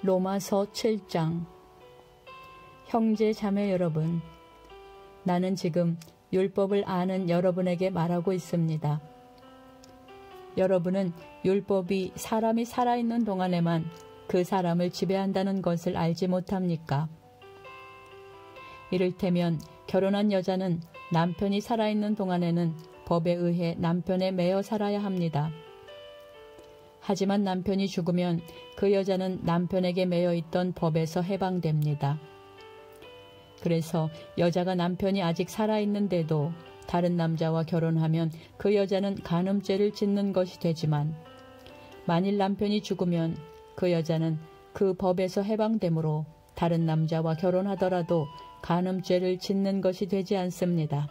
로마서 7장. 형제 자매 여러분, 나는 지금 율법을 아는 여러분에게 말하고 있습니다. 여러분은 율법이 사람이 살아있는 동안에만 그 사람을 지배한다는 것을 알지 못합니까? 이를테면 결혼한 여자는 남편이 살아있는 동안에는 법에 의해 남편에 매여 살아야 합니다. 하지만 남편이 죽으면 그 여자는 남편에게 매여 있던 법에서 해방됩니다. 그래서 여자가 남편이 아직 살아있는데도 다른 남자와 결혼하면 그 여자는 간음죄를 짓는 것이 되지만, 만일 남편이 죽으면 그 여자는 그 법에서 해방되므로 다른 남자와 결혼하더라도 간음죄를 짓는 것이 되지 않습니다.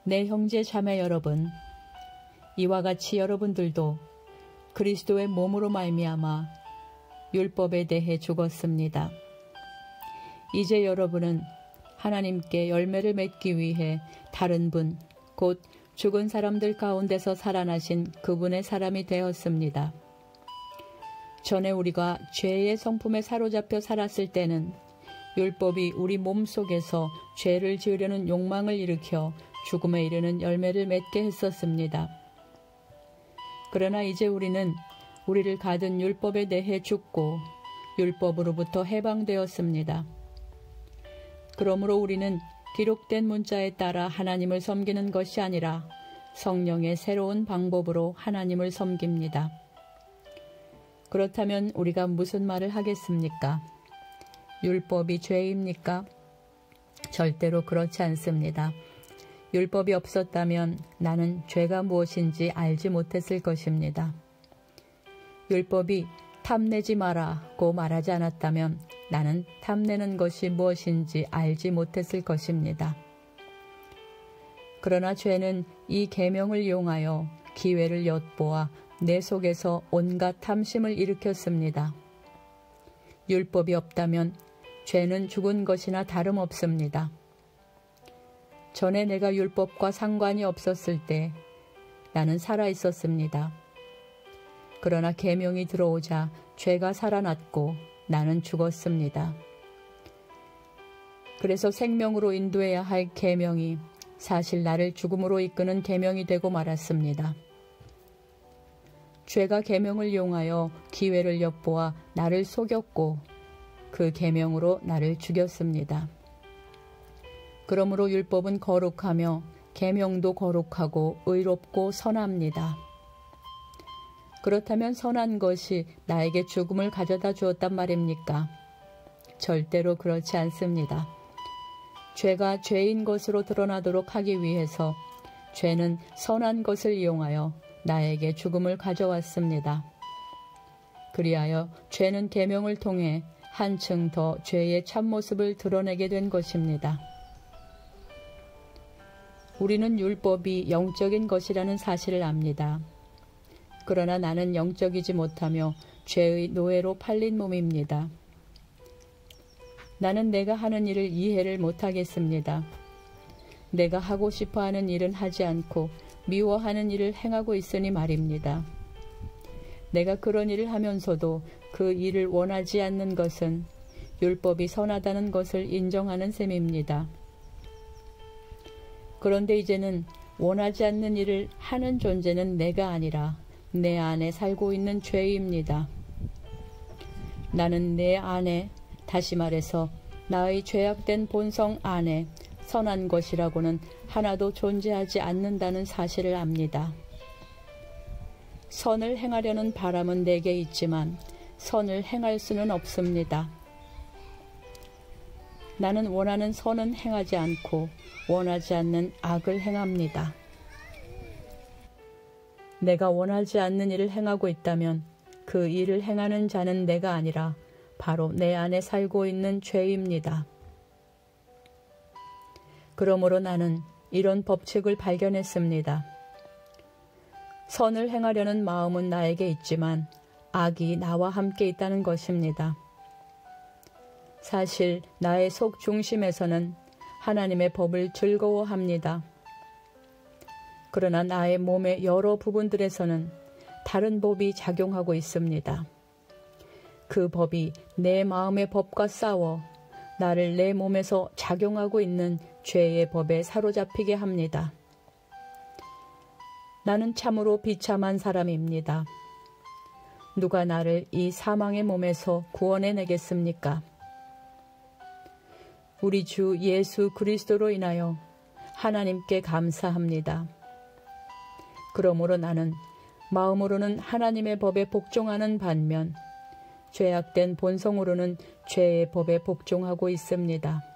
내 형제 자매 여러분, 이와 같이 여러분들도 그리스도의 몸으로 말미암아 율법에 대해 죽었습니다. 이제 여러분은 하나님께 열매를 맺기 위해 다른 분, 곧 죽은 사람들 가운데서 살아나신 그분의 사람이 되었습니다. 전에 우리가 죄의 성품에 사로잡혀 살았을 때는 율법이 우리 몸속에서 죄를 지으려는 욕망을 일으켜 죽음에 이르는 열매를 맺게 했었습니다. 그러나 이제 우리는 우리를 가둔 율법에 대해 죽고 율법으로부터 해방되었습니다. 그러므로 우리는 기록된 문자에 따라 하나님을 섬기는 것이 아니라 성령의 새로운 방법으로 하나님을 섬깁니다. 그렇다면 우리가 무슨 말을 하겠습니까? 율법이 죄입니까? 절대로 그렇지 않습니다. 율법이 없었다면 나는 죄가 무엇인지 알지 못했을 것입니다. 율법이 탐내지 마라고 말하지 않았다면 나는 탐내는 것이 무엇인지 알지 못했을 것입니다. 그러나 죄는 이 계명을 이용하여 기회를 엿보아 내 속에서 온갖 탐심을 일으켰습니다. 율법이 없다면 죄는 죽은 것이나 다름없습니다. 전에 내가 율법과 상관이 없었을 때 나는 살아있었습니다. 그러나 계명이 들어오자 죄가 살아났고 나는 죽었습니다. 그래서 생명으로 인도해야 할 계명이 사실 나를 죽음으로 이끄는 계명이 되고 말았습니다. 죄가 계명을 이용하여 기회를 엿보아 나를 속였고 그 계명으로 나를 죽였습니다. 그러므로 율법은 거룩하며 계명도 거룩하고 의롭고 선합니다. 그렇다면 선한 것이 나에게 죽음을 가져다 주었단 말입니까? 절대로 그렇지 않습니다. 죄가 죄인 것으로 드러나도록 하기 위해서 죄는 선한 것을 이용하여 나에게 죽음을 가져왔습니다. 그리하여 죄는 계명을 통해 한층 더 죄의 참모습을 드러내게 된 것입니다. 우리는 율법이 영적인 것이라는 사실을 압니다. 그러나 나는 영적이지 못하며 죄의 노예로 팔린 몸입니다. 나는 내가 하는 일을 이해를 못하겠습니다. 내가 하고 싶어 하는 일은 하지 않고 미워하는 일을 행하고 있으니 말입니다. 내가 그런 일을 하면서도 그 일을 원하지 않는 것은 율법이 선하다는 것을 인정하는 셈입니다. 그런데 이제는 원하지 않는 일을 하는 존재는 내가 아니라 내 안에 살고 있는 죄입니다. 나는 내 안에, 다시 말해서 나의 죄악된 본성 안에 선한 것이라고는 하나도 존재하지 않는다는 사실을 압니다. 선을 행하려는 바람은 내게 있지만 선을 행할 수는 없습니다. 나는 원하는 선은 행하지 않고 원하지 않는 악을 행합니다. 내가 원하지 않는 일을 행하고 있다면 그 일을 행하는 자는 내가 아니라 바로 내 안에 살고 있는 죄입니다. 그러므로 나는 이런 법칙을 발견했습니다. 선을 행하려는 마음은 나에게 있지만 악이 나와 함께 있다는 것입니다. 사실 나의 속 중심에서는 하나님의 법을 즐거워합니다. 그러나 나의 몸의 여러 부분들에서는 다른 법이 작용하고 있습니다. 그 법이 내 마음의 법과 싸워 나를 내 몸에서 작용하고 있는 죄의 법에 사로잡히게 합니다. 나는 참으로 비참한 사람입니다. 누가 나를 이 사망의 몸에서 구원해내겠습니까? 우리 주 예수 그리스도로 인하여 하나님께 감사합니다. 그러므로 나는 마음으로는 하나님의 법에 복종하는 반면 죄악된 본성으로는 죄의 법에 복종하고 있습니다.